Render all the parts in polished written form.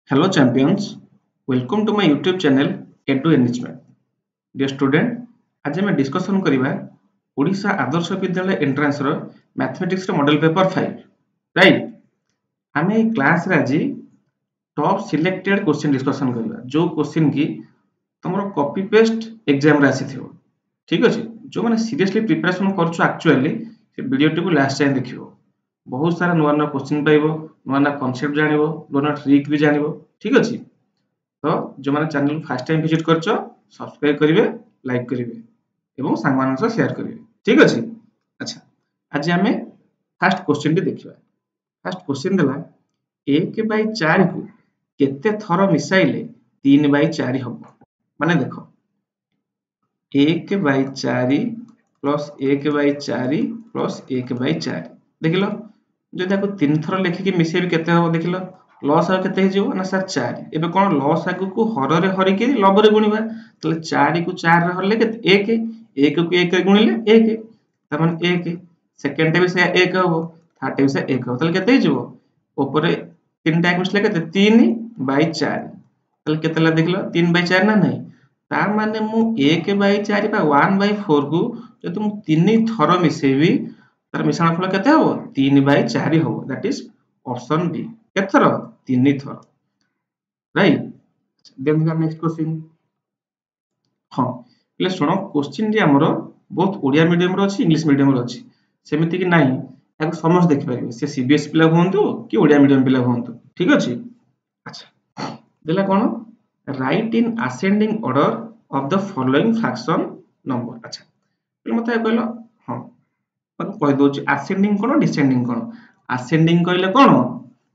Hello champions, welcome to my YouTube channel Edu Enrichment. Dear student, आज मैं discussion करिबा Odisha Adarsh Vidyalaya entrance रो mathematics रो model paper 5 right. आमे ए class रे आज टॉप सिलेक्टेड क्वेश्चन डिस्कशन करिबा जो क्वेश्चन की तमरो कॉपी पेस्ट एग्जाम रे आसीथिबो। ठीक अछि, जो माने सीरियसली प्रिपरेशन करछु एक्चुअली से वीडियो टिकु लास्ट टाइम देखिबो। बहुत सारा नुआ नुआ क्वेश्चन पाइबो, नुआ नुआ कांसेप्ट जानिबो, नुआ नुआ ट्रिक भी जानिबो। ठीक अछि, तो जो माने चैनल फर्स्ट टाइम विजिट करछो सब्सक्राइब करिवे, लाइक करिवे एवं सांग मानन से शेयर करिवे। ठीक अछि। अच्छा, आज हमें फर्स्ट क्वेश्चन टी देखिबा। फर्स्ट क्वेश्चन देला 1/4 को केते थरो मिसाइले 3/4 हबो। माने देखो 1/4 प्लस 1/4 प्लस 1/4 देखिलो जो ताको 3 थरो लेखि के मिसेबी केते हबो देखिलो लॉस आ केते हिजो ना सर 4 एबे कोन लॉस आगु को हर रे हरि के लब रे गुणिबा तले 4 को 4 रे हरले केते 1 1 को 1 रे गुणिले 1 त माने 1 सेकंड टाइम से 1 हबो थर्ड टाइम से 1 हबो तले केते हिजो ऊपर 3 टाइम मिसले केते 3/4 तले केते ला देखिलो 3/4 ना नहीं तार माने मु 1/4 बा 1/4 को जदि मु 3 थरो मिसेबी तार मिश्रण फल केते हबो 3/4 हबो दैट इज ऑप्शन बी केते थरो 3 थरो right. Then the next question हां ले सुनो क्वेश्चन जे हमरो बहुत ओडिया मीडियम रो अछि इंग्लिश मीडियम रो अछि सेमिति कि नाही ताको समझ देखि पारिबे से सीबीएस पिला होंतु कि ओडिया मीडियम पिला होंतु। ठीक अछि। अच्छा देला कोन write in ascending order of the following fraction number. अच्छा पहिले मते कहलो हां मते कहि दोछि असेंडिंग कोन डिसेंडिंग कोन। असेंडिंग कहले कोन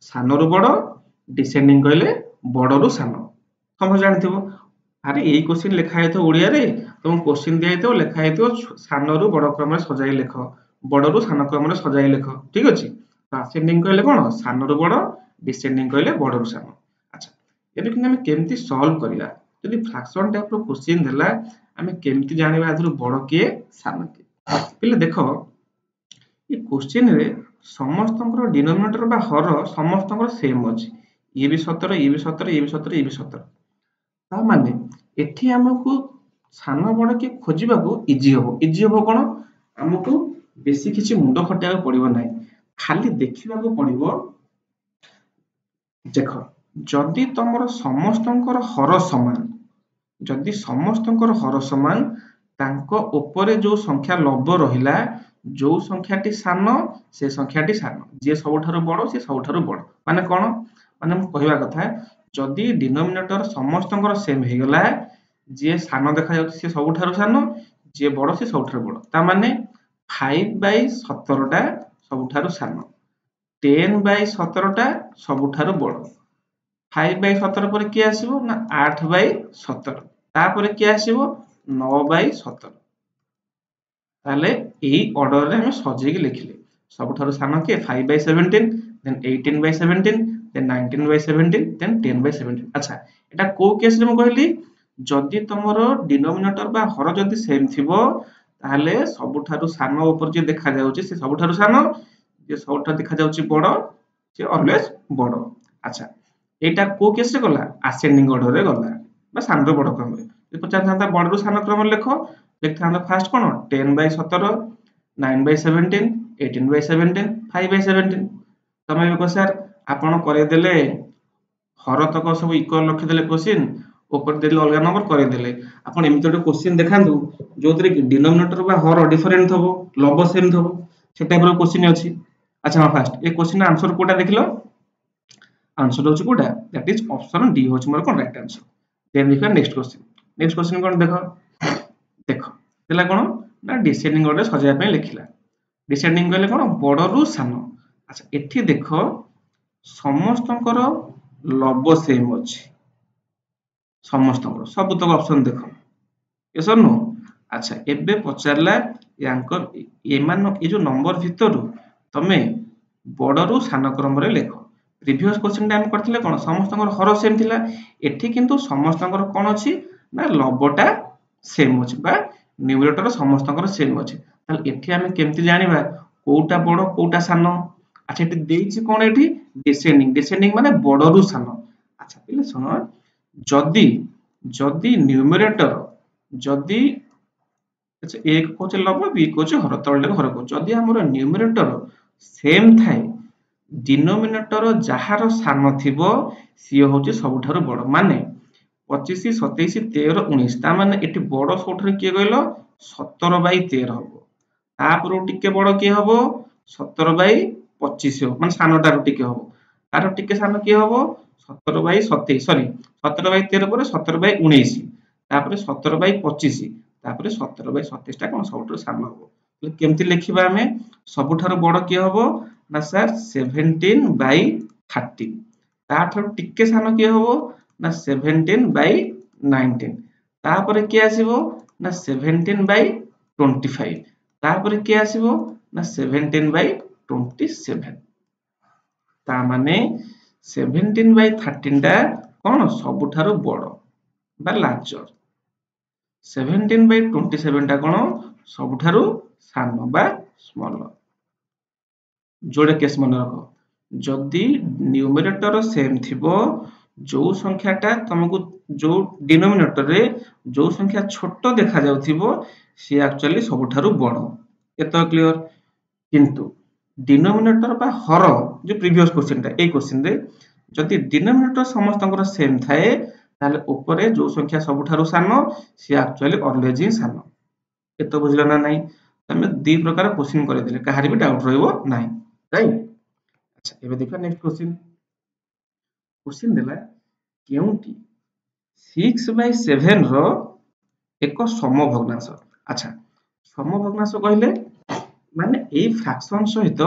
सानो रु बड़, डिसेंडिंग कहले बड़ रु सानो। समझ जानथिबो अरे एई क्वेश्चन लिखा हेतो ओडिया रे तुम क्वेश्चन दिया हेतो लिखा हेतो सानो रु बड़ क्रम रे सजाई लेख, बड़ रु सानो क्रम रे सजाई लेख। ठीक अछि। तो असेंडिंग कहले कोन सानो रु बड़, डिसेंडिंग कहले बड़ रु सानो। अच्छा एबे कि हम केमती सॉल्व करिया यदि फ्रैक्शन टाइप रो क्वेश्चन देला हमें केमती जानिबा आदरु बड़ के सानो के। पहिले देखो ये क्वेश्चन रे समस्तଙ୍କର डिनोमिनेटर बा हर समस्तଙ୍କର सेम अछि ये भी 17 ये भी 17 ये भी 17 ये भी 17 ता माने एठी हमकु सानो बड़ के खोजिबाकू इजी हबो कोन हमकु बेसी किछि मुंडो खटिया पड़िबो नाही खाली देखिबाकू पड़िबो। देखो जदि तमरो समस्तଙ୍କର हर समान जदि समस्तଙ୍କର हर समान तांको ऊपर जो संख्या लब रहिला जो संख्याटी सानो से संख्याटी सानो जे सबठारु बड़ से सबठारु बड़ माने कोन माने हम कहिबा कथा जदि डिनोमिनेटर समस्तଙ୍କର सेम हे गला जे सानो देखा जाउछि से सबठारु सानो जे बड़ से सबठारु बड़ ता माने 5/17 टा सबठारु सानो 10/17 टा सबठारु बड़ 5/17 पर के आसीबो ना 8/17 तापर के आसीबो 9/17 ताले एही ऑर्डर रे हम सजेई के लिखले सबठारु सानो के 5/17 देन 18/17 देन 19/17 देन 10/17। अच्छा एटा को केस रे म कहली जदि तमरो डिनोमिनेटर बा हर जदि सेम थिबो ताले सबठारु सानो ऊपर जे देखा जाउची से सबठारु सानो जे सबठारु देखा जाउची बड़ से ऑलवेज बड़। अच्छा एटा को केस रे गला असेंडिंग ऑर्डर रे गला बा सानो बड़ क्रम रे जे पचार थांता बड़ रु सानो क्रम लेखो लिखथांता फर्स्ट कोन 10/17 9/17 18/17 5/17 तमे को सर आपण करे देले हर तक सब इक्वल रखि देले क्वेश्चन ऊपर देले अलग नंबर करे देले आपण एमिति एक क्वेश्चन देखांतु जोतरे कि डिनोमिनेटर बा हर डिफरेंट थबो लब सेम थबो से टाइप रो क्वेश्चन अछि। अच्छा फर्स्ट ए क्वेश्चन आंसर कोटा देखिलो आंसर होछि कोटा दैट इज ऑप्शन डी होछि मोर करेक्ट आंसर। देन देखो नेक्स्ट क्वेश्चन कोन देखो देखो देला कोन ना डिसेंडिंग ऑर्डर सजाय पे लिखिला डिसेंडिंग कहले कोन बड़ रु सानो। अच्छा एठी देखो समस्तଙ୍କର लब सेम अछि समस्तଙ୍କର सब तक ऑप्शन देखो यस और नो। अच्छा एबे पचारला यांकर एमान ए जो नंबर भितरु तमे बड़ रु सानो क्रम रे लेखो प्रीवियस क्वेश्चन टाइम करथिले कोन समस्तଙ୍କର हर सेम थिला एठी किंतु समस्तଙ୍କର कोन अछि ना लबटा सेम अछि बा न्यूमरेटर समस्तଙ୍କର सेम अछि ताले एठी हमें केमति जानिबा कोउटा बड़ कोउटा सानो। अच्छा एठी देइछि कोन एठी डिसेंडिंग माने बड़ रु सानो। अच्छा पिले सुन जदि जदि न्यूमरेटर जदि अच्छा ए को लव बी को हर तलटा हर को जदि हमर न्यूमरेटर सेम थाए डिनोमिनेटर जार सान थिबो सी होची सबुठारु बड़ माने 25 27 13 19 ता माने एटी बड़ सबुठारु किए कहलो 17/13 हबो तापर टिके बड़ किए हबो 17/25 हो माने सानटारु टिके हबो तार टिके सान किए हबो 17/27 सॉरी 17/13 पर 17/19 तापर 17/25 तापर 17/27 टा कोन सबुठारु सान हबो केमति लिखिबा हमें सबुठारु बड़ किए हबो ना सर 17/13 ताठारु टिके सान किए हबो ना 17/19 तापर किए आसीबो ना 17/25 तापर किए आसीबो ना 17/27 ता माने 17/13 टा कोन सबुठारु बड़ बा लार्जर 17/27 टा कोन सबुठारु सान बा स्मॉलर जोड़े केस मन रख जदि न्यूमरेटर सेम थिबो जो संख्याटा तुमको जो डिनोमिनेटर रे जो संख्या छोट देखा जाउथिबो सी एक्चुअली सबुठारु बड़ एतो क्लियर किंतु डिनोमिनेटर बा हर जो प्रीवियस क्वेश्चन टा ए क्वेश्चन रे जदि डिनोमिनेटर समस्तଙ୍କର सेम थाए ताले ऊपर जो संख्या सबुठारु सान सी एक्चुअली ऑलवेज ही सान एतो बुझलो ना नहीं तमे दी प्रकार क्वेश्चन करे देले कहारी भी डाउट रहइबो नहीं राइट अच्छा एबे देखा नेक्स्ट क्वेश्चन क्वेश्चन देला केउंटी 6/7 रो एक समभग्नांश अच्छा समभग्नांश कहले माने ए फ्रैक्शन सहित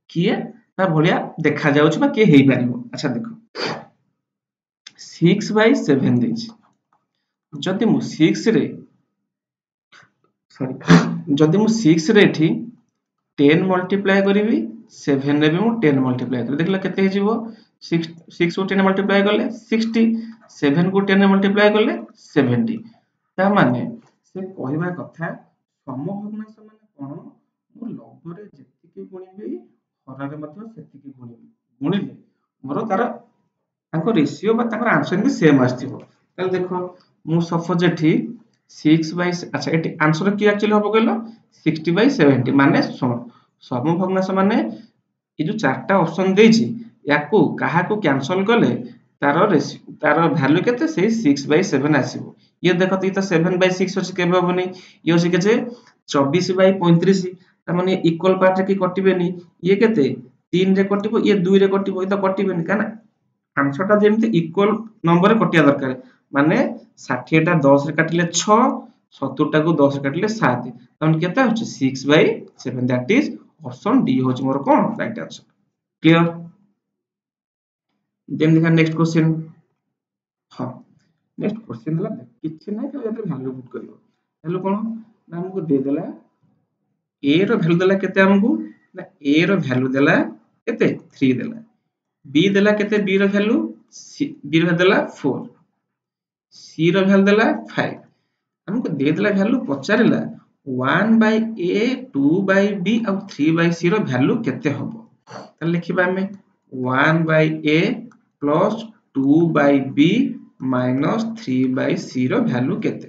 किए ता भलिया देखा जाउछ बा के हेई पारिबो अच्छा देखो 6/7 देछि जदि मु 6 रे सॉरी जदि मु 6 रे एठी 10 मल्टीप्लाई करिवि 7 रे भी मु 10 मल्टीप्लाई करि देखला केते हे जिवो 6 को 10 मल्टीप्लाई करले 60 7 को 10 मल्टीप्लाई करले 70 ता माने से कहबा कथा समभग्नांश माने कोन मु लघु रे जेतिकी गुणिबी हर रे मध्ये सेतिकी गुणिबी गुणिले मोर तार ताको रेशियो बा ताकर आंसर भी सेम आस्थिबो ताले देखो मु सपोज एठी 6 अच्छा एठी आंसर की एक्चुअली होबो कहलो 60/70 माने समभग्नांश माने ए जो चारटा ऑप्शन देछि याकू काहाकू कैंसिल कले तार वैल्यू केते से 6/7 आसीबो ये देखो तो 7/6 अछि केबे होबनी ये अछि के 24/35 त माने इक्वल पार्ट रे की कटिबेनी ये केते 3 रे कटिबो ये 2 रे कटिबो ये तो कटिबेनी काना आंसर टा जेमति इक्वल नंबर रे कटिया दरकार माने 60 टा 10 रे काटिले 6 70 टा को 10 रे काटिले 7 तन केता होछि 6/7 दैट इज ऑप्शन डी होछि मोर कोन राइट आंसर क्लियर देन देखा नेक्स्ट क्वेश्चन हां नेक्स्ट क्वेश्चन हला किछि नै खाली एते वैल्यू पुट करियो हेलो कोन ना हमको दे देला a रो वैल्यू देला केते हमको ना a रो वैल्यू देला केते 3 देला b देला केते b रो वैल्यू b रो देला 4 c रो वैल्यू देला 5 हमको दे देला वैल्यू पचारिला 1/a 2/b और 3/c रो वैल्यू केते हबो त लिखिबा हमें 1/a plus 2/b minus 3/c रो वैल्यू केते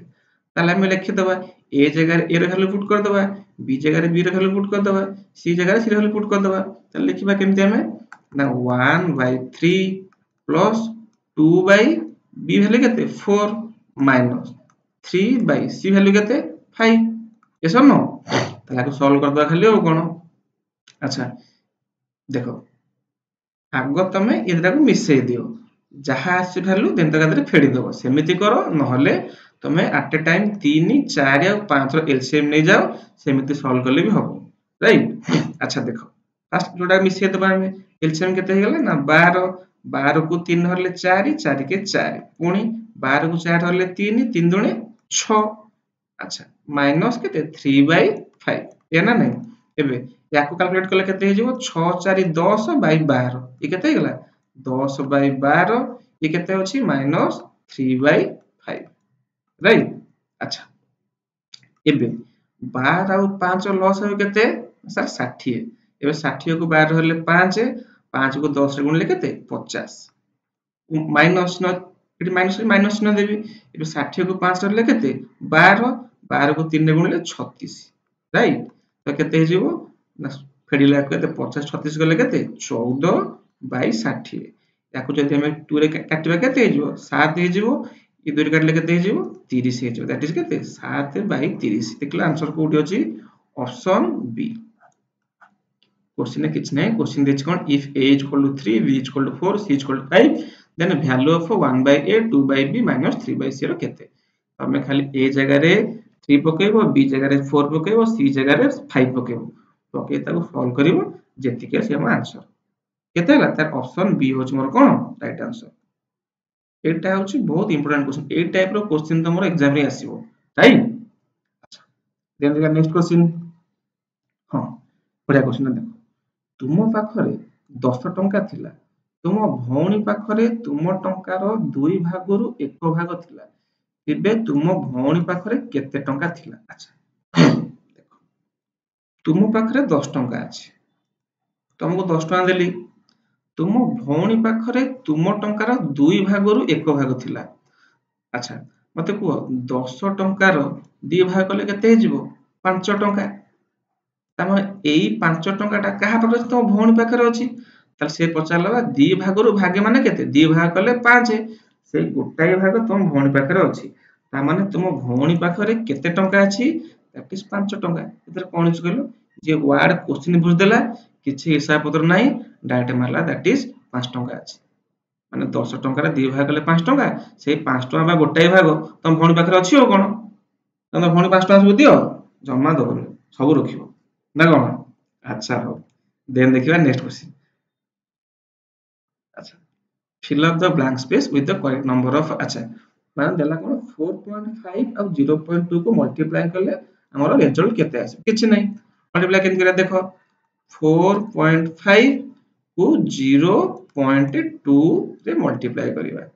ताले हम लिखि दबा a जगह a रो वैल्यू पुट कर दबा b जगह b रो वैल्यू पुट कर दबा c जगह c रो वैल्यू पुट कर दबा ताले लिखिबा केमते हमें ना 1/3 plus 2/b वैल्यू केते 4 minus 3/c वैल्यू केते 5 yes or no ताले को सॉल्व कर दबा खाली हो कोन अच्छा देखो आगो तमे इदरा को मिसै दियो जहा आसी वैल्यू देन तक आदरे फेडी दबो सेमिति करो नहले तमे एट ए टाइम 3 4 और 5 रो एलसीएम नै जाओ सेमिति सॉल्व करले भी हबो राइट अच्छा देखो फर्स्ट जोडा मिसै दबा हमें एलसीएम केते हे गेला ना 12 12 को 3 हरले 4 4 के 4 पुनी 12 को 4 हरले 3 3 दुणे 6 अच्छा माइनस केते 3/5 या ना नै एबे याको कैलकुलेट करले केते हे जिवो 6 4 10 बाय 12 ये केते हे गेला 10/12 ये केते होछि -3/5 राइट अच्छा एबे 12 और 5 लॉस हो केते सर 60 एबे 60 को 12 हरले 5 5 को 10 रे गुणले केते 50 माइनस न ये माइनस माइनस न देवी ये 60 को 5 रले केते 12 12 को 3 रे गुणले 36 राइट तो केते हेजिवो ना फेडिला केते 50 36 गले केते 14 बाई 60 याकू जदि हमें 2 रे काटिबा केते हेजिवो 7 हेजिवो ये 2 रे काटले केते हेजिवो 30 हेजिवो दैट इज केते 7 बाई 30 देखला आंसर कोठी अछि ऑप्शन बी क्वेश्चन में किछ नहीं क्वेश्चन देछ कोन if a is equal to 3 b is equal to 4 c is equal to 5 then value of 1 by a 2 by b minus 3 by c रो केते हमें खाली a जगह रे 3 पकेबो b जगह रे 4 पकेबो c जगह रे 5 पकेबो पके ताको सॉल्व करिवो जेति के से हम आंसर केते हला तार ऑप्शन बी होच मोर कोन राइट आंसर एटा होची बहुत इंपोर्टेंट क्वेश्चन ए टाइप रो क्वेश्चन तमरो एग्जाम रे आसीबो राइट अच्छा देन देखा नेक्स्ट क्वेश्चन हां बढ़िया क्वेश्चन देखो तुम पाखरे 10 टंका थिला तुम भौणी पाखरे तुम टंकार 2 भागरु 1 भाग थिला तिबे तुम भौणी पाखरे केते टंका थिला अच्छा देखो तुम पाखरे 10 टंका अछि तुमको 10 टंका देली तुम भौणी पाखरे तुम टंकार 2 भागरु 1 भाग थिला अच्छा मते कुह 10 टंकार 2 भाग कले केते हेजिवो 5 टंका तामे एई 5 टंकाटा काहा पाखरे तो भौणी पाखरे अछि ताले से पचारलबा 2 भागरु भागे माने केते 2 भाग कले 5 से गोटाई भाग तुम भौणी पाखरे अछि ता माने तुम भौणी पाखरे केते टंका अछि दैट इज 5 टंका इधर कोन छि कहलो जे वर्ड क्वेश्चन बुझ देला किछि हिसाब पत्र नाही डायरेक्ट मारला दैट इज 5 टंका अछि माने 10 टंका रे 2 भाग कले 5 टंका से 5 टंका बा गोटाई भाग तुम भौणी पाखरे अछि हो कोन तुम भौणी 5 टंका सब दियो जम्मा दबो सब रखिबो ना कोन अच्छा हो देन देखिबा नेक्स्ट क्वेश्चन अच्छा fill up the blank space with the correct number of अच्छा मान देला कोन 4.5 और 0.2 को मल्टीप्लाई करले हमरो रिजल्ट केते आसे किछ नै मल्टीप्लाई केन करा देखो 4.5 को 0.2 रे मल्टीप्लाई करिवा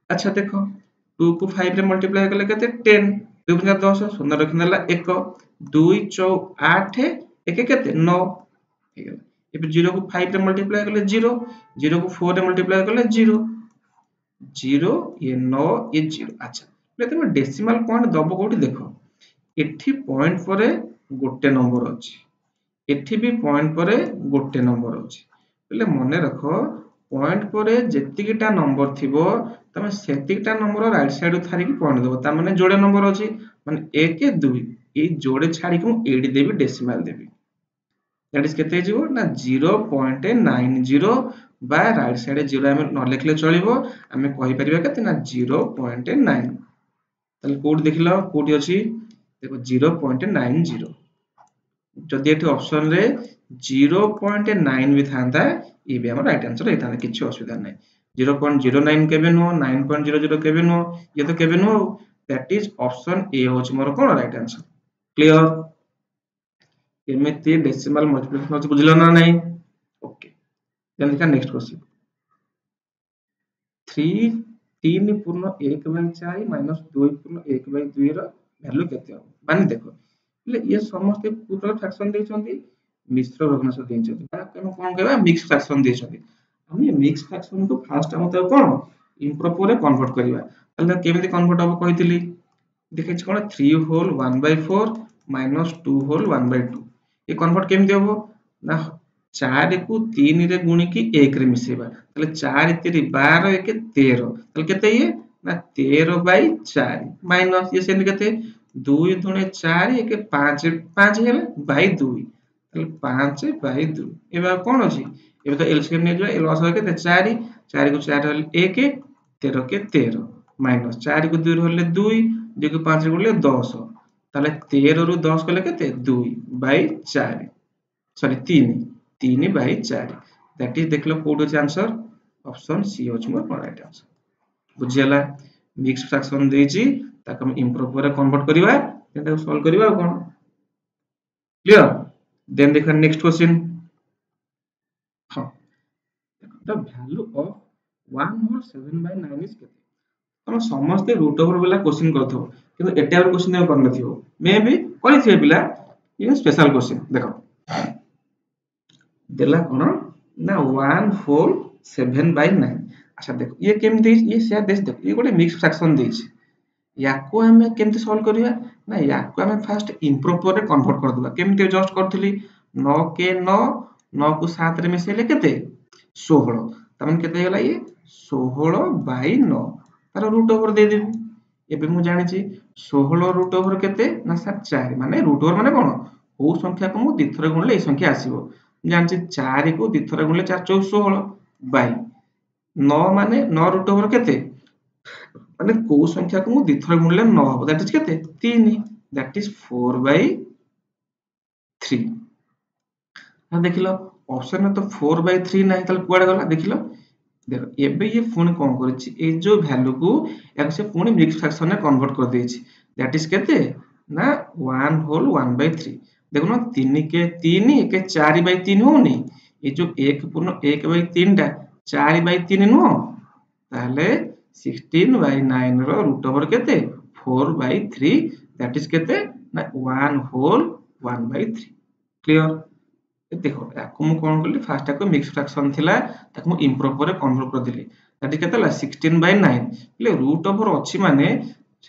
अच्छा देखो 2 को 5 रे मल्टीप्लाई करले केते 10 2 गुना 10 शून्य रखनेला 1 2 4 8 1 केते 9 ठीक है अब 0 को 5 रे मल्टीप्लाई करले 0 0 को 4 रे मल्टीप्लाई करले 0 0 ये 9 ये 0 अच्छा ले तुम डेसिमल पॉइंट दबो कोठी देखो एठी पॉइंट परे गोटे नंबर अछि एठी भी पॉइंट परे गोटे नंबर अछि ले मने रखो पॉइंट परे जेतिकिटा नंबर थिबो तमे सेतिकिटा नंबर राइट साइड थारी की पॉइंट देबो ता माने जोड़े नंबर अछि माने 1 2 ए जोड़े छाडी को AD Devi decimal Devi that is केते जीवो ना 0.90 बा राइट साइड 0 हम न लिखले चलिबो हमें कहि परिबा केते ना 0.9 तले कोड देखिलो कोडी अछि देखो 0.90 जदि एठी ऑप्शन रे 0.9 भी थांदा ये भी हमर राइट आंसर हेता किछि असुविधा नै 0.09 केबे नो 9.00 केबे नो ये तो केबे नो दैट इज ऑप्शन ए होछ मोर कोन राइट आंसर क्लियर केमिति डेसिमल मल्टीप्लिकेशन होछ बुझिलो ना नै ओके देन देखा नेक्स्ट क्वेश्चन 3 3 पूर्ण 1 by 4 minus 2 पूर्ण 1 by 2 रो वैल्यू केते हो माने देखो ले ये समस्त पूर्ण फ्रैक्शन देछंती मिश्र भग्नांश देछंती बा हम कोन कहबा मिक्स फ्रैक्शन देछंती हम ये मिक्स फ्रैक्शन को फास्ट हम त कोन इम्प्रॉपर रे कन्वर्ट करिवा तले केमिति कन्वर्ट हो कहितली देखै छ कोन 3 whole 1 by 4 minus 2 whole 1 by 2 ये कन्वर्ट केमिति होबो ना 4 को 3 रे गुणी की 1 रे मिसेबा तले 4 3 12 1 13 तले केते ये ना 13 बाय 4 माइनस ये सेन केते 2 दुने 4 1 5 5 हेले बाय 2 तले 5 बाय 2 एबा कोन अछि एबे तो एलसीएम ने जो एल लॉस हो केते 4 4 को 4 होले 1 13 के 13 माइनस 4 को 2 होले 2 2 को 5 रे गुणले 10 ताले 13 रु 10 कले केते 2 by 4 sorry 3 3 by 4 that is देखलो कोड अछि आंसर ऑप्शन सी अछि मोर राइट आंसर बुझियला मिक्स फ्रैक्शन देछि ताक हम इम्प्रॉपर रे कन्वर्ट करिवा तेटा सॉल्व करिवा कोन क्लियर देन देखा नेक्स्ट क्वेश्चन हां the value of 1 whole 7 by 9 is केते हम समस्त रूट ओवर वाला क्वेश्चन करथो किंतु एटा और क्वेश्चन हम करनथियो मे बी करिथिए पिला ये स्पेशल क्वेश्चन देखो देला कोन ना 1 होल 7 by 9 अच्छा देखो ये केमती ये से देखो ये गोटे मिक्स फ्रैक्शन देछि याको हमें केमती सॉल्व करिया ना याको हमें फास्ट इम्प्रॉपर रे कन्वर्ट कर दबा केमती जस्ट करथली 9 के 9 9 को 7 रे मिसेले केते 16 त मन केते गेला ये 16 बाय 9 तार रूट ओवर दे देबी एबे मु जानि छी 16 रूट ओवर केते ना सर 4 माने रूट ओवर माने कोन को संख्या को मु द्विथर गुणले ए संख्या आसीबो जानि छी 4 को द्विथर गुणले 4 14 16 बाय 9 माने 9 रूट ओवर केते माने को संख्या को मु द्विथर गुणले 9 हो दैट इज केते 3 दैट इज 4 बाय 3 ना देखिलो ऑप्शन में तो 4 बाय 3 नाही तले कुआडे गला देखिलो देखो एबे ये पुणी कोन करछि ए जो वैल्यू को एक से पुणी मिक्स फ्रैक्शन में कन्वर्ट कर देछि दैट इज केते ना 1 होल 1 बाय 3 देखो ना 3 के 3 के 4 बाय 3 होनी ये जो 1 पूर्ण 1 बाय 3 टा 4 बाय 3 नो ताले 16 बाय 9 रो रूट ओवर केते 4 बाय 3 दैट इज केते ना 1 होल 1 बाय 3 क्लियर देखो याको मु कोन करली फर्स्ट याको मिक्स फ्रैक्शन थिला ताको मु इम्प्रॉपर रे कन्वर्ट कर दिली दैट इज केतला 16 बाय 9 ले रूट ओवर अछि माने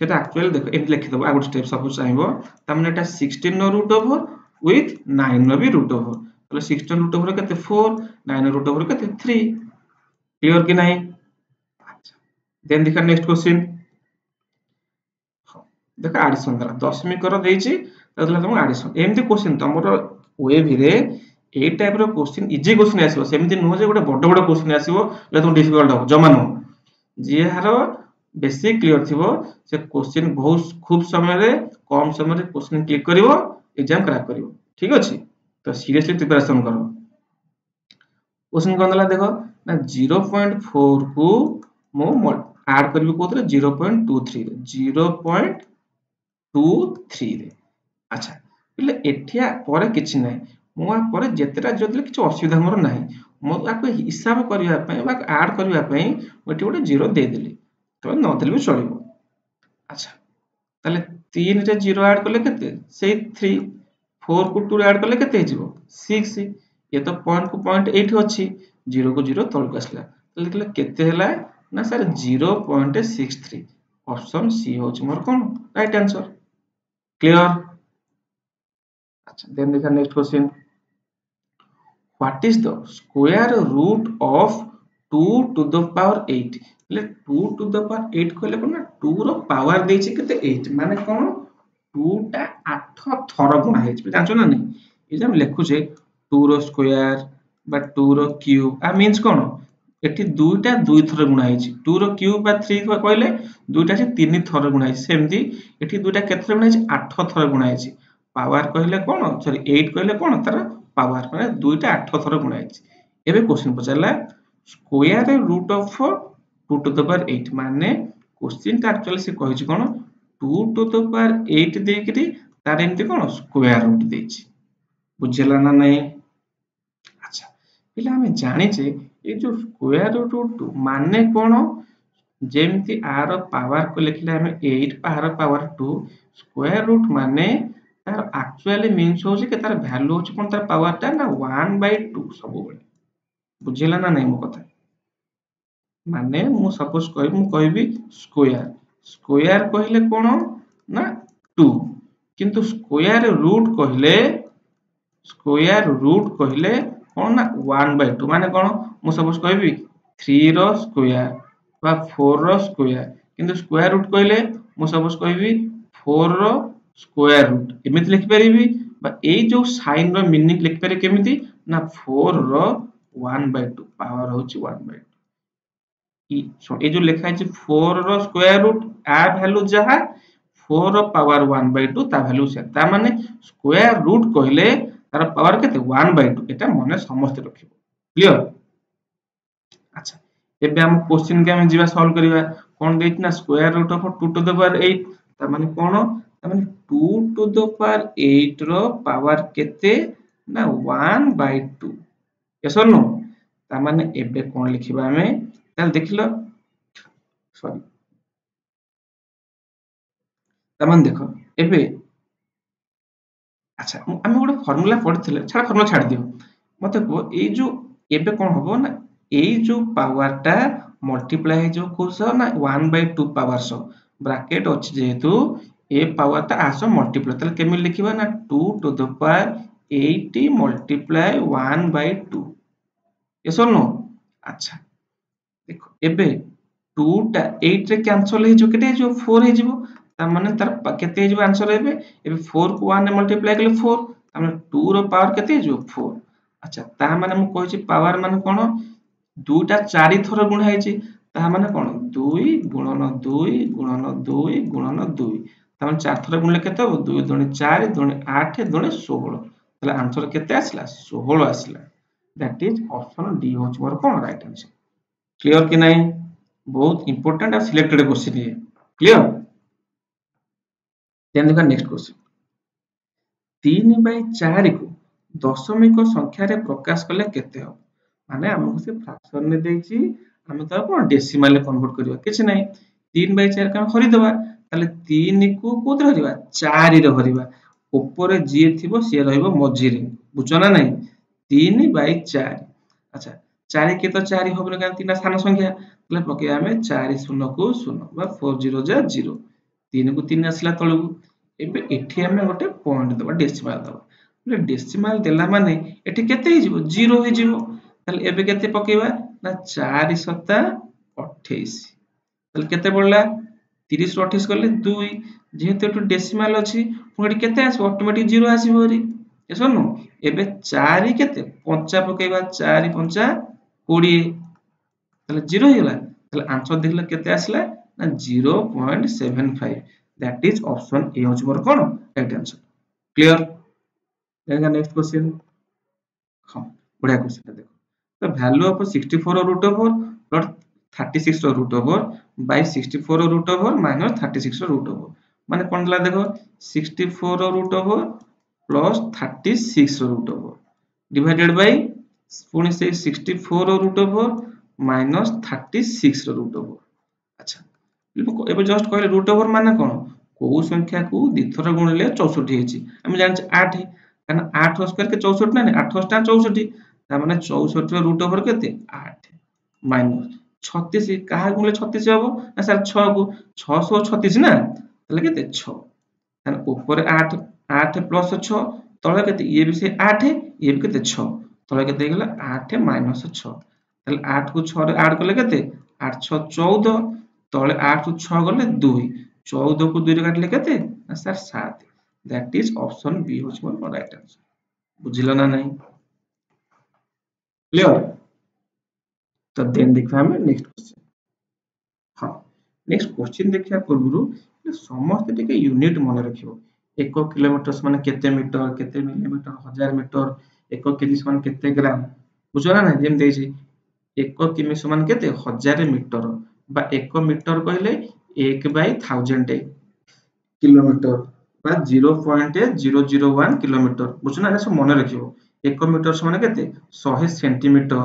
सेटा एक्चुअली देखो एम लिखि दबो आगो स्टेप सपोज चाहबो त माने एटा 16 नो रूट ओवर विथ 9 नो भी रूट ओवर तले 16 रूट ओवर केते 4 9 रूट ओवर केते 3 क्लियर कि नहीं अच्छा देन देखा नेक्स्ट क्वेश्चन देखो एडिशन दला दशमी कर देछि तदला तुम एडिशन एमती क्वेश्चन तमरो वे भिरे ए टाइप रो क्वेश्चन इजी क्वेश्चन आसीबो सेमती नुह जे गोटे बड़ बड़ क्वेश्चन आसीबो ले तुम डिफिकल्ट हो जमा नु जे हारो बेसिक क्लियर थिबो से क्वेश्चन बहुत खूब समय रे कम समय रे क्वेश्चन क्लिक करिवो एग्जाम क्रैक करिवो ठीक अछि तो सीरियसली प्रिपरेशन करो क्वेश्चन कोन दला देखो ना 0.4 को मो ऐड करबी कोतरे 0.23 0.23 रे अच्छा એટલે એઠિયા ପରେ କିଛି ନାହିଁ ମୁଁ ଆ ପରେ ଯେତେଟା ଯୋଉଥିଲେ କିଛି ଅସୁବିଧା ମୋର ନାହିଁ ମୁଁ ଆକୁ ହିସାବ କରିବା ପାଇଁ ବା ଆଡ୍ କରିବା ପାଇଁ ମୁଁ ଏଠି ଗୋଟେ 0 ଦେଇଦେଲି ତ ନ ଦେଲେ ବି ଚଳିବ ଆଚ୍ଛା ତାହେଲେ 3 ରେ 0 ଆଡ୍ କଲେ କେତେ ସେଇ 3 4 କୁ 2 ରେ ଆଡ୍ କଲେ କେତେ ହେଇଯିବ 6 ये तो पॉइंट को पॉइंट 8 अछि 0 को 0 तळକୁ आसला ताले देखले केते हैला ना सर 0.63 ऑप्शन सी होछि मोर कोन राइट आंसर क्लियर अच्छा देन देखा next question what is the square root of 2 to the power 8 ले 2 टू द पावर 8 कहले कोन 2 रो पावर देछि केते 8 माने कोन 2 टा 8 थर गुणा हेछि जानछो ना नहीं ए जे हम लिखु छे 2 रो स्क्वायर बा 2 रो क्यूब आ मींस कोन एठी दुईटा दुई थर गुणा हेछि 2 रो क्यूब बा 3 कहले दुईटा से 3 थर गुणा हेछि सेमती एठी दुईटा केते गुणा हेछि 8 थर गुणा हेछि पावर कहले कोन सॉरी 8 कहले कोन तार पावर माने दुईटा 8 थर गुणा हेछि एबे क्वेश्चन पचारला square root of 2 to the power 8 माने क्वेश्चन ता एक्चुअली से कहिछि कोन 2 टू द पावर 8 देकरी तार एमती कोन स्क्वायर रूट देछि बुझिला ना नहीं अच्छा पिला हमें जानि छे ए जो स्क्वायर रूट माने कोन जेमती आर पावर को लिखले हमें 8 पावर पावर 2 स्क्वायर रूट माने तार एक्चुअली मींस हो कि तार वैल्यू हो कोन तार पावर ता ना 1/2 सब बळे बुझिला ना नहीं मो कथा माने मु सपोज कहबी स्क्वायर स्क्वायर कहले कोन ना 2 किंतु स्क्वायर रूट कहले कोन ना 1/2 माने कोन मु सपोज कहबी 3 रो स्क्वायर बा 4 रो स्क्वायर किंतु स्क्वायर रूट कहले मु सपोज कहबी 4 रो स्क्वायर रूट एमिति लिखि परिबी बा ए जो साइन रो मीनिंग लिखि पारे केमिति ना 4 रो 1/2 पावर होची 1/2 ए जो लिखा है 4 रो स्क्वायर रूट आ वैल्यू जहा 4 रो पावर 1/2 ता वैल्यू से ता माने स्क्वायर रूट कहले तार पावर केते 1/2 एटा मने समस्त रखिबो क्लियर अच्छा एबे हम क्वेश्चन के हम जीवा सॉल्व करिवा कोन देछि ना square root of 2 to the power 8 ता माने कोन ता माने 2 टू द पावर 8 रो पावर केते ना 1/2 यस और नो ता माने एबे कोन लिखिबा हमें ताल देखिलो सॉरी ता माने देखो एबे अच्छा हम गोटे फार्मूला पढ़िथिले छाड़ फार्मूला छाड़ दियो मते को ए जो एबे कोन होबो ना ए जो पावर ता मल्टीप्लाई हो कौन सह ना 1/2 पावर सह ब्रैकेट अच्छी जेहेतु ए पावर टा आस मल्टीप्लाई ताले केमि लिखिबा ना 2 to the power 8 multiply 1/2 yes और नो अच्छा देखो एबे 2 टा 8 रे कैंसिल हे जो केते जो 4 हे जिवो ता माने तार केते हे जिवो आंसर एबे 4 को 1 रे मल्टीप्लाई करले 4 ता माने 2 रो पावर केते हे जिवो 4 अच्छा ता माने मु कहै छी पावर माने कोन 2 टा 4 थर गुणा हे छी ता माने कोन 2 गुणन 2 गुणन 2 गुणन 2 ता माने 4 थर गुणले केते हो 2 दुणे 4 दुणे 8 दुणे 16 ताले आंसर केते आसला 16 आसला दैट इज ऑप्शन डी होच मोर कोन राइट आंसर क्लियर कि नहीं बहुत इंपोर्टेंट और सिलेक्टेड क्वेश्चन ये क्लियर देन देखा नेक्स्ट क्वेश्चन 3/4 को दशमिक संख्या रे प्रकाश कले केते हो माने हमको से फ्रैक्शन ने देछि हम तो कोन डेसिमल कन्वर्ट करबा किछ नहीं 3/4 का हरि दबा ताले 3 को कोत हरिबा 4 रे हरिबा ऊपर जे थिबो से रहइबो मझी रे बुझो ना नहीं 3/4 अच्छा 4 के तो 4 होबे कारण तीनटा सान संख्या तले पके हमें 4 0 को 0 बा 4 0 जा 0 3 को 3 आसला तळगु एबे एठी हमें गोटे पॉइंट दबा डेसिमल दबा बोले डेसिमल देला माने एठी केते हे जिवो 0 हे जिवो तले एबे केते पकेबा ना 4 7 28 तले केते पड़ला 30 रो 28 करले 2 जेहेतु एटु डेसिमल अछि पुणी केते आसबो ऑटोमेटिक 0 आसीबो रे एसो नो एबे 4 केते 5 पकेबा 4 5 20 ताले 0 हे गेला ताले आंसर देखले केते आसला ना 0.75 दैट इज ऑप्शन ए होच मोर कोन right answer clear then next question हां बढ़िया क्वेश्चन देखो the value of 64 root over plus 36 root over by 64 root over minus 36 root over माने कोन ला देखो 64 root over plus 36 root over divided by पुणी से 64 root over minus 36 root over अच्छा एबे जस्ट कहले रूट ओवर माने कोन को संख्या को द्विथर गुणले 64 हेची हम जान 8 कारण 8 स्क्वायर के 64 ना 8 टा 64 ता माने 64 रो रूट ओवर केते 8 माइनस 36 कहा गुणले 36 हबो ना सर 6 को 636 ना तले केते 6 तान ऊपर 8 8 प्लस 6 तळे केते ये भी से 8 ये भी केते 6 तळे केते गेला 8 माइनस 6 ताले 8 को 6 रे ऐड करले केते 8 6 14 तळे 8 ରୁ 6 गले 2 14 को 2 रे काटले केते ना sir 7 that is option B होच मोर राइट आंसर बुझिलो ना नहीं क्लियर तो देन देखा हमें नेक्स्ट क्वेश्चन हां नेक्स्ट क्वेश्चन देखिया पूर्वरु समस्त टिके यूनिट मन रखियो 1 किलोमीटर माने केते मीटर केते मिलीमीटर 1000 मीटर 1 केजी माने केते ग्राम बुझो ना जेम देछि 1 किमी समान केते 1000 मीटर बा 1 मीटर कहले 1/1000 किलोमीटर बा 0.001 किलोमीटर बुझना है सब मन रखियो 1 मीटर समान केते 100 सेंटीमीटर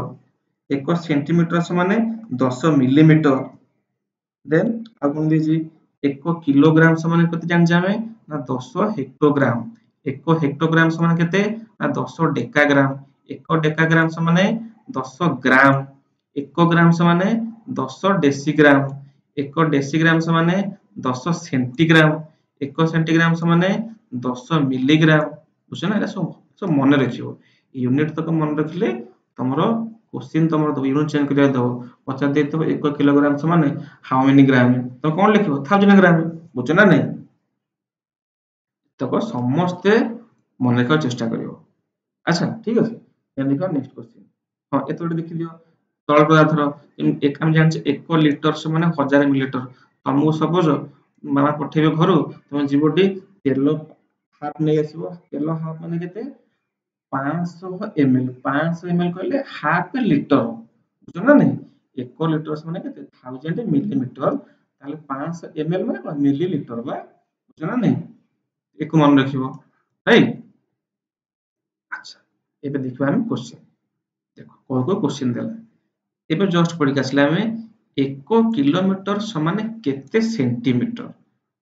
1 सेंटीमीटर समान 10 मिलीमीटर देन आ कोन देजी 1 किलोग्राम समान केते जान जामे ना 10 हेक्टोग्राम 1 हेक्टोग्राम समान केते ना 10 डेकाग्राम 1 डेकाग्राम समान 10 ग्राम 1 ग्राम समान 10 डेसीग्राम 1 डेसीग्राम समान 10 सेंटीग्राम 1 सेंटीग्राम समान 10 मिलीग्राम बुझना एटा सब मन रखियो यूनिट तक मन रखले तमरो क्वेश्चन तमरो दो यूनिट चेंज करिया दो पचा देतो 1 किलोग्राम समान हाउ मेनी ग्राम तो कोन लिखियो 1000 ग्राम बुझना नहीं तक समस्त मन रखा चेष्टा करियो अच्छा ठीक है देन देखो नेक्स्ट क्वेश्चन हां एतोडे देखि लियो तळ पदार्थर एक हम जान 1 लिटर से माने 1000 मिलीलीटर हमहु सपोज मामा पठेबे घरु तुम जीवडी तेल हाफ नै आसीबो तेल हाफ माने केते 500 ml 500 ml कहले हाफ लिटर बुझो ना नहीं 1 लिटर से माने केते 1000 मिलीमीटर ताले 500 ml माने कोन मिलीलीटर बा बुझो ना नहीं एक मन रखिबो राइट अच्छा एबे देखबा हम क्वेश्चन देखो को क्वेश्चन देला एबे जस्ट पढ़ी आसला हमें 1 किलोमीटर समान केते सेंटीमीटर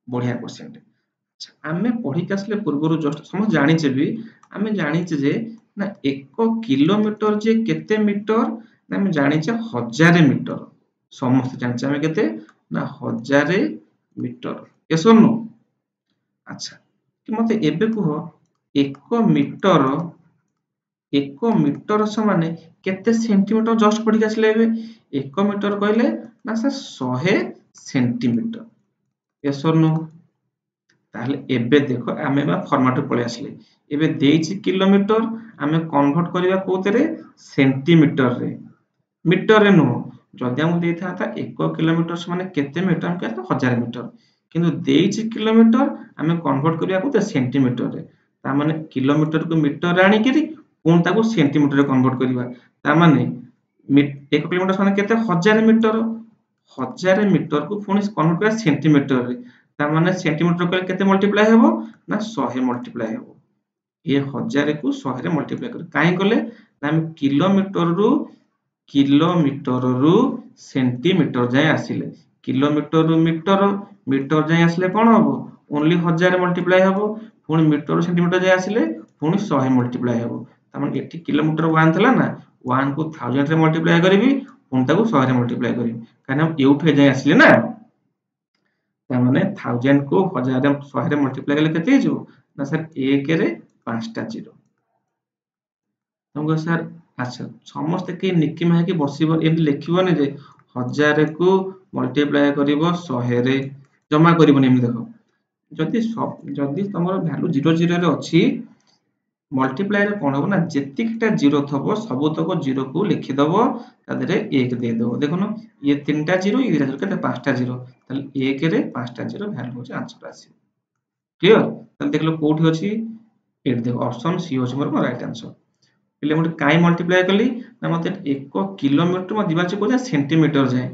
बढ़िया क्वेश्चन अच्छा आमे पढ़ी आसले पूर्वरु जस्ट समझ जानि जे भी आमे जानि जे ना 1 किलोमीटर जे केते मीटर ना आमे जानि जे 1000 मीटर समस्त जानचे आमे केते ना 1000 मीटर यस और नो। अच्छा कि मते एबे कुह 1 मीटर समान केते सेंटीमीटर जस्ट पढ़ी आसले एबे 1 मीटर कहले ना सर 100 सेंटीमीटर यस और नो। ताहले एबे देखो आमे बा फॉर्मेट पळे आसले एबे देइछि किलोमीटर आमे कन्वर्ट करिवा कोतरे सेंटीमीटर रे मीटर रे नो जदि हम देइ थाता 1 किलोमीटर माने केते मीटर हम कहता 1000 मीटर किंतु देइछि किलोमीटर आमे कन्वर्ट करिवा कोते सेंटीमीटर रे ता माने किलोमीटर को मीटर रे आनी किरि कोन ताको सेंटीमीटर रे कन्वर्ट करिवा ता माने 1 किलोमीटर माने केते 1000 मीटर 1000 मीटर को पुनी कन्वर्ट करिवा सेंटीमीटर रे ता माने सेंटीमीटर को केते मल्टीप्लाई हेबो ना 100 मल्टीप्लाई हेबो ये 1000 को 100 रे मल्टीप्लाई कर काई कले ना हम किलोमीटर रु सेंटीमीटर जाय आसिले किलोमीटर रु मीटर जाय आसिले कोन हबो ओनली 1000 मल्टीप्लाई हबो पुनी मीटर रु सेंटीमीटर जाय आसिले पुनी 100 मल्टीप्लाई हबो त माने एठी किलोमीटर 1 थला ना 1 को 1000 रे मल्टीप्लाई करबी पुनी ताको 100 रे मल्टीप्लाई करबी काना एउठे जाय आसिले ना तामाने 1000 को 1000 100 रे मल्टीप्लाई कले केते हिजो ना सर 1 रे 5टा जीरो हमको सर अच्छा समस्त के निकी माकी बसिबो एम लिखिबोनी जे 1000 को मल्टीप्लाई करिवो 100 रे जमा करिवोनी एम देखो जदि तमरो वैल्यू 00 रे अछि मल्टीप्लाई रे कोन हो ना जेतिकटा जीरो थबो सब तक जीरो को लिखि दबो तादरे 1 दे दबो देखोनो ये 3टा जीरो ये जीरो केते 5टा जीरो ताले 1 रे 5टा जीरो वैल्यू हो आंसर आसी क्लियर ताले देखलो कोठी अछि एट देखो ऑप्शन सी होछि मोर राइट आंसर पहिले मोटे काई मल्टीप्लाई कली ना मते 1 किलोमीटर म दिबा छै को सेंटीमीटर जाय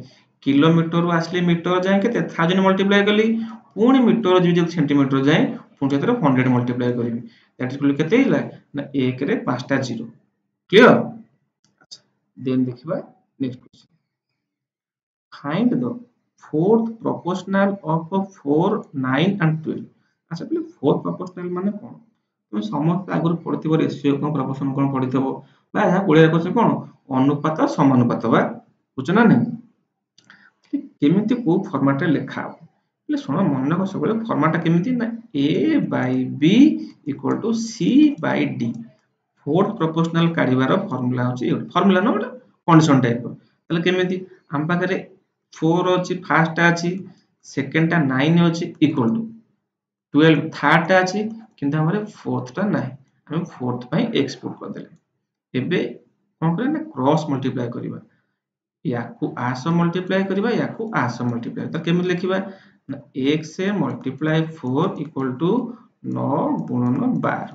किलोमीटर रो आसले मीटर जाय केते 1000 मल्टीप्लाई कली पुनी मीटर जो सेंटीमीटर जाय पुनी तेरे 100 मल्टीप्लाई करबी दैट इज केते हिला ना 1 रे 5टा जीरो क्लियर। अच्छा देन देखिबा next question find the fourth proportional of 4 9 and 12। अच्छा पहिले फोर्थ प्रोपोर्शनल माने कोन तुम समस्त आगुर पढ़िथिबो रेशियो कोन प्रोपोर्शन कोन पढ़िथिबो बा या कोळे क्वेश्चन कोन अनुपात समानुपात बा बुझ ना नहीं केमिति को फॉर्मेट रे लिखा हो ले सुनो मन को सब फॉर्मेट केमिति ना a by b equal to c by d fourth proportional काढिबार फार्मूला होची फार्मूला न कंडीशन टाइप तले केमिति हम पाखरे 4 अछि फर्स्ट अछि सेकंड टा 9 अछि इक्वल टू 12 थर्ड टा अछि किंतु हमरे फोर्थ टा नाही हम फोर्थ पई एक्सपोर्ट कर देले एबे कोन करे ना क्रॉस मल्टीप्लाई करिबा याकू आस मल्टीप्लाई करिबा याकू आस मल्टीप्लाई त केमि लिखिबा ना x से मल्टीप्लाई 4 इक्वल टू 9 गुणन 12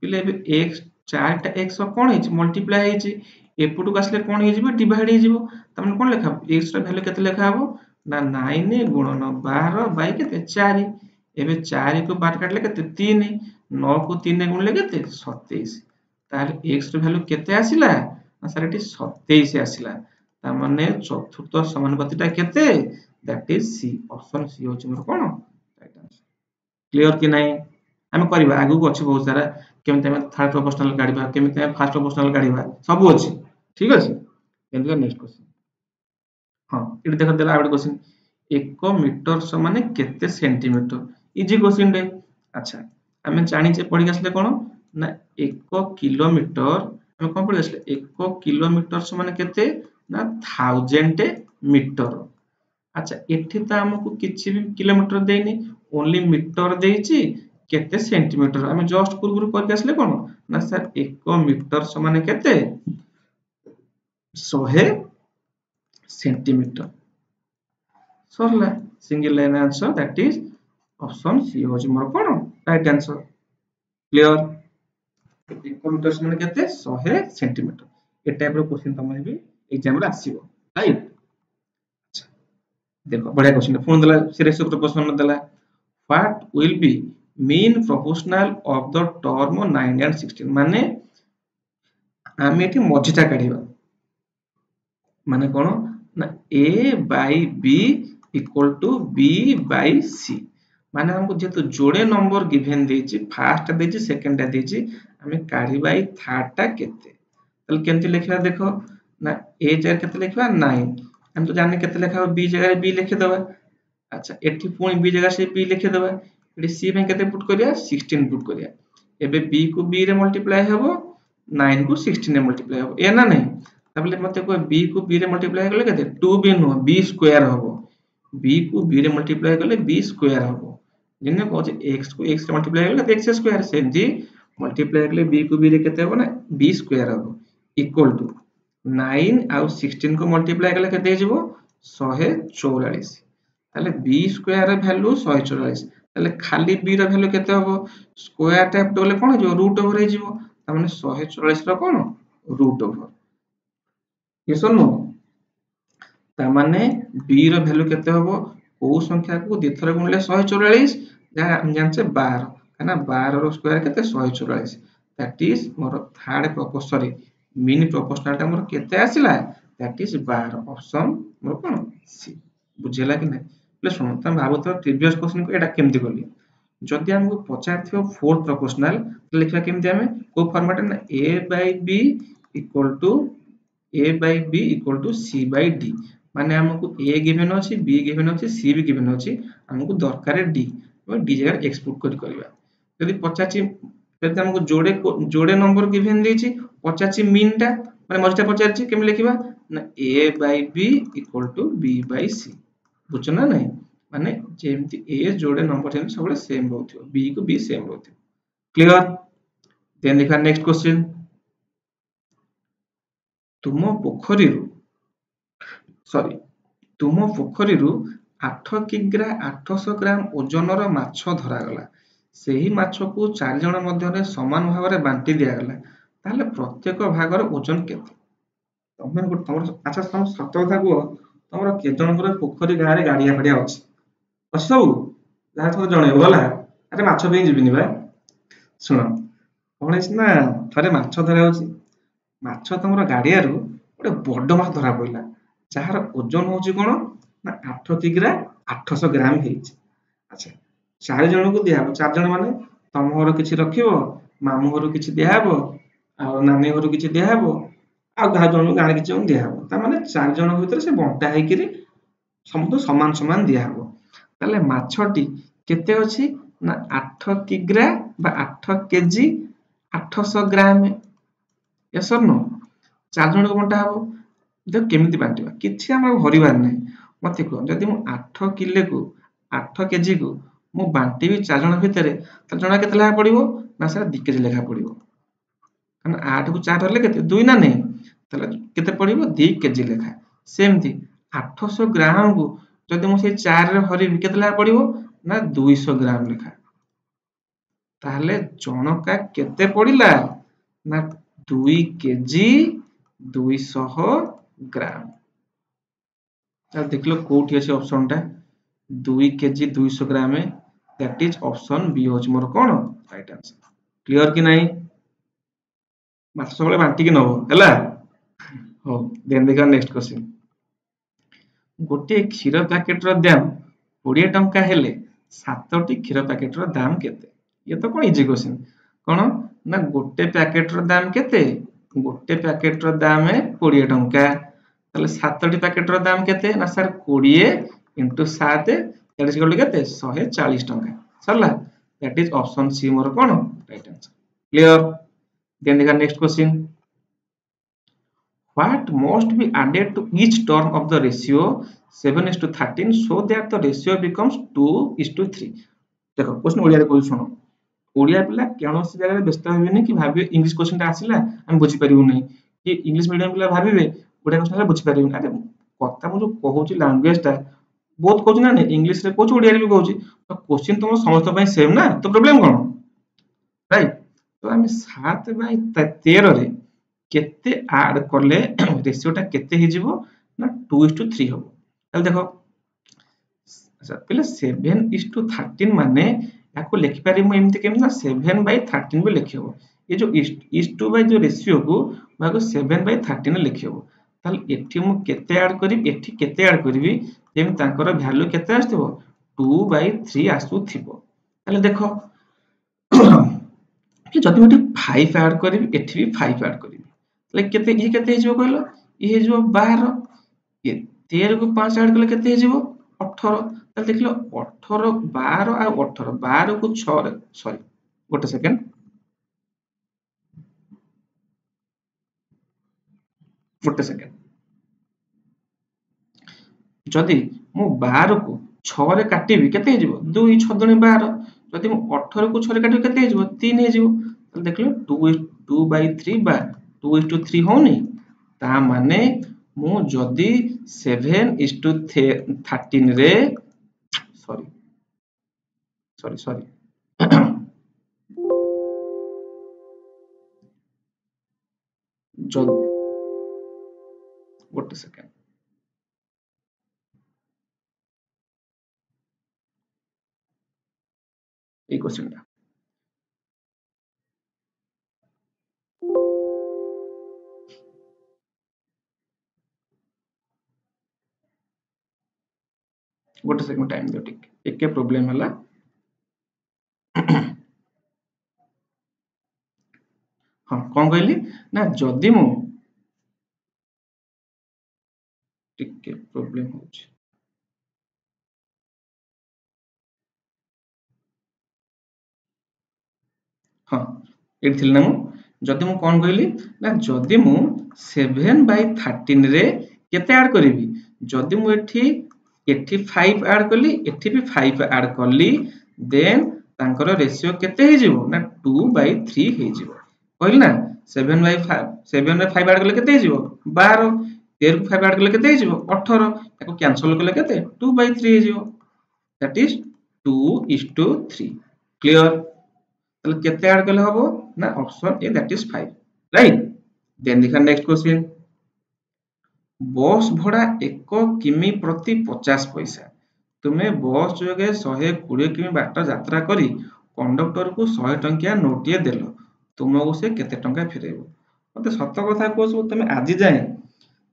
पिले एबे x 4 टा x कोन हिच मल्टीप्लाई हिच एपुटु आसले कोन हे जिवो डिवाइड हे जिवो तमन कोन लेखा x रा वैल्यू केते लेखा हबो ना 9 गुणन 12 बाय केते 4 एबे 4 को 12 काटले केते 3 9 को 3 गुणले केते 27 ताले x रा वैल्यू केते आसिला ना सर एटी 27 आसिला ता माने चतुर्थ समानुपातीटा केते that is C option C होची मोर कोन राइट आंसर क्लियर कि नाही हम करबा आगु को अछि बहुत सारा केमते हम थर्ड प्रोपोर्शनल काढिबा केमते हम फर्स्ट प्रोपोर्शनल काढिबा सब अछि ठीक अछि एंड नेक्स्ट क्वेश्चन हां इट देखो देला आउट क्वेश्चन 1 मीटर समान केते सेंटीमीटर इजी क्वेश्चन रे अच्छा हम जानि जे पढि आसले कोन ना 1 किलोमीटर हम कोन पढि आसले 1 किलोमीटर समान केते ना 1000 मीटर अच्छा एठी त हमकु किछि भी किलोमीटर देइनी ओनली मीटर देइछि केते सेंटीमीटर हम जस्ट पूर्व कर आसले कोन ना सर 1 मीटर समान केते 100 सेंटीमीटर सरला single line answer that is option C होची मोर कोन राइट आंसर क्लियर 1 मीटर समान केते 100 सेंटीमीटर ए टाइप रो क्वेश्चन तमरे भी एग्जाम रे आसीबो राइट देखो बढ़िया क्वेश्चन फोन दला सीरीज ऑफ प्रश्न दला what will be mean proportional of the term 9 and 16 माने आमे एठी मझिटा काढिबा माने कोन ना a by b equal to b by c माने हमको जेतु जोड़े नंबर गिवन देछि फर्स्ट देछि सेकंड टा देछि हमें काढिबा ई थर्ड टा केते तल केमति लिखबा देखो ना a जार केते लिखबा 9 हम तो जाने केते लिखा बी जगह बी लिखि दबा। अच्छा एठी पुणी बी जगह से बी लिखि दबा। एठी सी में केते पुट करिया 16 पुट करिया। एबे बी को बी रे मल्टीप्लाई हबो 9 को 16 रे मल्टीप्लाई हबो ए ना नहीं। तबले मते को बी को बी रे मल्टीप्लाई करले केते 2b नो b स्क्वायर हबो। b को b रे मल्टीप्लाई करले b स्क्वायर हबो। जिने को x को x रे मल्टीप्लाई करले x स्क्वायर सेमती मल्टीप्लाई करले b को b रे केते हबो ना b स्क्वायर हबो इक्वल टू 9 आउ 16 को मल्टीप्लाई करले केते हिजबो 144। ताले b स्क्वायर रे वैल्यू 144। ताले खाली b रो वैल्यू केते हबो स्क्वायर टाइप डोले कोन जो रूट ओवर हे जिवो त माने 144 रो कोन रूट ओवर। ये सुनो त माने b रो वैल्यू केते हबो को संख्या को द्विथर गुणले 144 जा हम जानचे 12 काना 12 रो स्क्वायर केते 144 that is more third proportional mean proportional टा मोर केते आसिला दैट इज 12 ऑप्शन मोर कोन सी। बुझेला कि नै ले सुनो त भाबो त प्रीवियस क्वेश्चन को एटा केमति करली जदि हमको पचार थियो फोर्थ प्रोपोर्शनल लिखला केमति हमें को फॉर्मेट ना a/b c/d माने हमको a गिवन अछि b गिवन अछि c भी गिवन अछि हमको दरकार है d और d जगह एक्सपोर्ट करबा। यदि पचाची यदि हमको जोड़े नंबर गिवन देछि पचाची मीन टा माने मजटा पचारछि केम लिखिबा ना a/b = b/c बुझ ना नहीं माने जेमति a जोड़े नंबर जेम सब सेम रहथियो b को b सेम रहथियो। क्लियर देन देखा नेक्स्ट क्वेश्चन तुम पोखरी 8 किग्रा 800 ग्राम ओजनर माछ धरागला सेही माछ को 4 जण मध्यरे समान भाव बांटी दिया गला ताले प्रत्येक भागर ओजन केते तुम अच्छा तुम सत कथा को तुमर के जणकर पोखरी गारे गाड़िया पड़िया अछि सब जहाँ थोड़ा जणेबो होला अरे माछ पे जिबिनी बा सुन कोन ना थरे माछ धरा होछि माछ तुमर गाड़िया रु गोटे बड़ माछ धरा पइला जार ओजन होछि कोन ना 8 किग्रा 800 ग्राम हेछि। अच्छा 4 जण को दिया 4 जण माने तम घर किछि रखिबो मामू घर किछि दिया हबो आ नानी घर किछि दिया हबो आ गा जण गाने किछि दिया हबो त माने 4 जण भीतर से बंटा है कि समस्त समान समान दिया हबो ताले माछटी केते अछि ना 8 किग्रा बा 8 केजी 800 ग्राम यस और नो 4 जण को बंटा हबो देख केमिति बांटिबा किछि हम हरिबार नै मते को जदि मु 8 किले को 8 केजी को मु बांटिबी 4 जण भितरे त जणा केते लेखा पड़िबो ना सारा 2 केजी लेखा पड़िबो कारण 8 को 4 हरले केते 2 ना नै तले केते पड़िबो 2 केजी लेखा सेमति 800 ग्राम को जदि मु से 4 रे हरिबी केते लेखा पड़िबो ना 200 ग्राम लेखा ताले जनका केते पड़िला ना 2 केजी 200 ग्राम अब देख लो कोठी अछि ऑप्शन टा 2 KG 200 gram that is option B होच मोर कोन राइट आंसर। क्लियर कि नहीं मात्र सबले बांटी कि नबो हैला हो देन देखा नेक्स्ट क्वेश्चन गोटे क्षीर पैकेट रो दाम 20 टंका हेले 7टी क्षीर पैकेट रो दाम केते ये तो कोन इजी क्वेश्चन कोन ना गोटे पैकेट रो दाम केते गोटे पैकेट रो दाम है 20 टंका ताले 7टी पैकेट रो दाम केते ना सर 20 * 7 दैट इज इक्वल केते 140 टंका सरला दैट इज ऑप्शन सी मोर कोन राइट आंसर। क्लियर देन देखा next question what must be added to each term of the ratio 7:13 so that the ratio becomes 2:3 देखो क्वेश्चन ओडिया रे कोइ सुनो ओडिया पिला केनोसी जगह व्यस्त होबेनी कि भाबे इंग्लिश क्वेश्चन ता आसिला हम बुझी परिबु नै कि इंग्लिश मीडियम पिला भाबिबे ओडिया क्वेश्चन रे बुझी परिबु अरे कथा मु जो कहूची लैंग्वेज ता बहुत कहूची ना नै इंग्लिश रे कहूची ओडिया रे भी कहूची तो क्वेश्चन तुम समस्त पई सेम ना तो प्रॉब्लम कोन राइट तो हम 7/13 रे केते ऐड करले रेशियो टा केते हे जिवो ना 2:3 हो तब देखो अच्छा पहले 7:13 माने याको लिखि पारि म एमति केम ना 7/13 भी लिखियो ये जो इस टू बाय जो रेशियो को माको 7/13 लिखियो ताल एठी मु केते ऐड करी एठी केते ऐड करबी जेम तांकर वैल्यू केते आस्थिबो 2/3 आसुथिबो ताले देखो कि जदि मु 5 ऐड करबी एठी भी 5 ऐड करबी लाइक केते ये केते हिजो कहलो ये हिजो 12 ये 13 को 5 ऐड कले केते हेजिवो 18 ताले देखिलो 18 12 आ 18 12 को 6 रे सॉरी गोटे सेकंड गोटे सेकंड जदि मु 12 को 6 रे काटिबी केते हेजिवो 2 6 दुनी 12 जदि मु 18 को 6 रे काटिबी केते हेजिवो 3 हेजिवो ताले देखिलो 2/3 बा 2:3 होनी ता माने मु जदि 7:13 रे सॉरी सॉरी सॉरी जद गोटे सेकंड এই কোশ্চেনটা गोटे सेकंड टाइम दियो टिके प्रोब्लेम हला हाँ कौन कहली ना जदि मु टिके प्रोब्लेम होची हाँ एठी थिल ना मु जदि मु कौन कहली ना जदि मु 7/13 रे केते ऐड करिवि जदि मु एठी एठी 5 ऐड कली एठी भी 5 ऐड करली देन तांकर रेशियो केते हे जिवो ना 2/3 हे जिवो कहली ना 7/5 7/5 ऐड कले केते हे जिवो 12 13 को 5 ऐड कले केते हे जिवो 18 ताको कैंसिल कले केते 2/3 हे जिवो दैट इज 2:3 क्लियर তাহলে কেতে ऐड কলে হবো না option A that is 5 right then দেখা নেক্সট क्वेश्चन बस भड़ा 1 किमी प्रति 50 पैसा तुमे बस जोगे 120 किमी बाट यात्रा करी कंडक्टर को 100 टंकिया नोटिए देलो तुमको से केते टंका फेरेबो मते सत कथा कहू तुमे आज जाए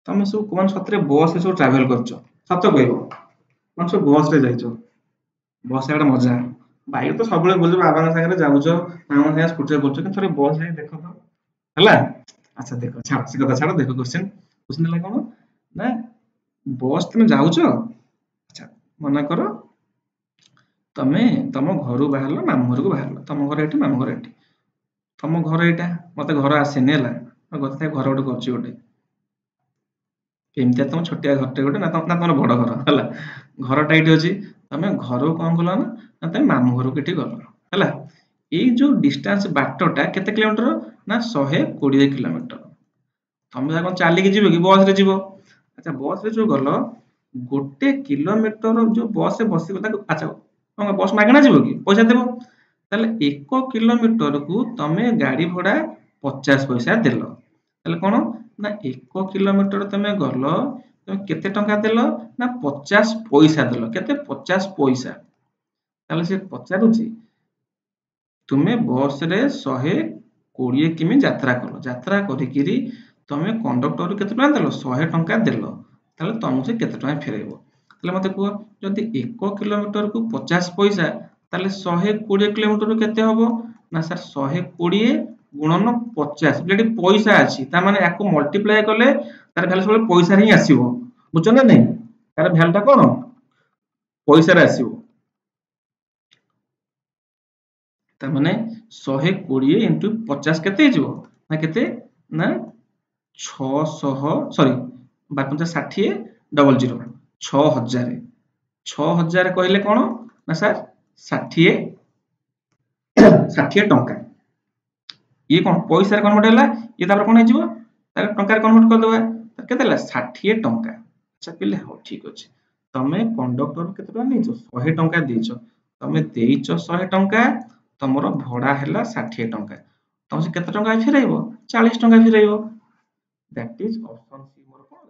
तुम सब कोन सतरे बस सब ट्रैवल करछो सत कहबो कोन सब बस रे जाइछो बस एटा मजा बाइक तो सब बोल बाबा सागर जाऊछ मामा सागर स्कूटी बोलछ कि थोड़े बस जाई देखो तो हला अच्छा देखो छाड़ से कथा छाड़ देखो क्वेश्चन क्वेश्चन देला कोन ना बस तुम जाऊछ अच्छा मना करो तमे तम घर बाहरलो मामू घर को बाहरलो तम घर एठी मामू घर एठी तम घर एटा मते घर आसेनी हला गते घर गोटे करछि गोटे एमती तुम छोटिया घरटे गोटे ना तुम बड़ घर हला घरटा एठी अछि तमे घर कोन गलो ना तमे मामू घर को एठी गलो हला एई जो डिस्टेंस बाटटा केते किलोमीटर ना 120 किलोमीटर तमे कोन चाली के जीवो कि बस रे जीवो अच्छा बस रे जो गलो गोटे किलोमीटर जो बस रे बसी ताको अच्छा तमे बस मागना जीवो कि पैसा देबो ताले 1 किलोमीटर को तमे गाड़ी भड़ा 50 पैसा देलो ताले कोन ना 1 किलोमीटर तमे गलो तमे केते टंका देलो ना 50 पैसा देलो केते 50 पैसा ताले से पचारुची तुमे बस रे 120 किमी यात्रा कलो यात्रा करिकिरी तमे कंडक्टर केते टंका देलो 100 टंका देलो ताले तुमको से केते टंका फेरेबो ताले मते को जदि 1 किलोमीटर को 50 पैसा ताले 120 किलोमीटर केते हबो ना सर 120 गुणन 50 जेडी पैसा अछि ता माने याको मल्टीप्लाई करले तार वैल्यू सब पैसा रे ही आसीबो बुझछ ना नहीं तार वैल्यू टा कोन पैसा रे आसीबो ता माने 120 into 50 केते हिजो ना केते ना 600 सॉरी 52 60 00 6000 6000 कहले कोन ना सर 60 60 टंका ये कोन पैसा रे कन्वर्ट होला ये तापर कोन हिजो तार टंका रे कन्वर्ट कर देबा तार केते ला 60 टंका अच्छा पिले हो ठीक अछि तमे कंडक्टर केते टंका देइछो 100 टंका देइछो तमे देइछो 100 टंका तमरो भड़ा हैला 60 टंका तम से केते टंका फेरैबो 40 टंका फेरैबो दैट इज ऑप्शन सी मोर कोन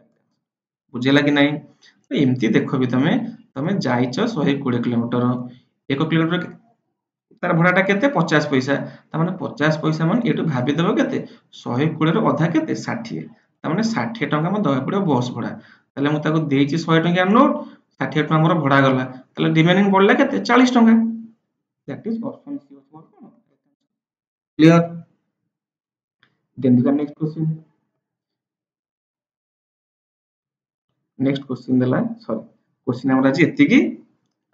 बुझेला कि नहीं तो एमती देखो भी तमे जाइछो 120 किलोमीटर 1 किलोमीटर तार भड़ाटा केते 50 पैसा ता माने 50 पैसा माने एटु भाबी देबो केते 120 रो अधा केते 60 ता माने 60 टंका म दय पड़ो बस भड़ा ताले मु ताको देइछि 100 टंका नोट 60 टंका मोर भड़ा गला ताले रिमेनिंग पड़ला केते 40 टंका दैट इज ऑप्शन सी मोर कोन clear then the next question next question देला सॉरी क्वेश्चन हमर आज एति की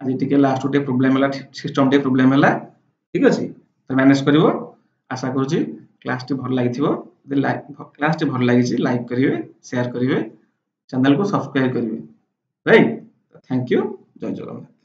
आज टिके लास्ट गोटे प्रोब्लेम हला सिस्टम टे प्रोब्लेम हला ठीक अछि तो मैनेज करिवो आशा करूची क्लास टी भल लागिथिबो यदि क्लास टी भल लागिछि लाइक करिवे शेयर करिवे चैनल को सब्सक्राइब करिवे राइट थैंक यू जय जगन्नाथ।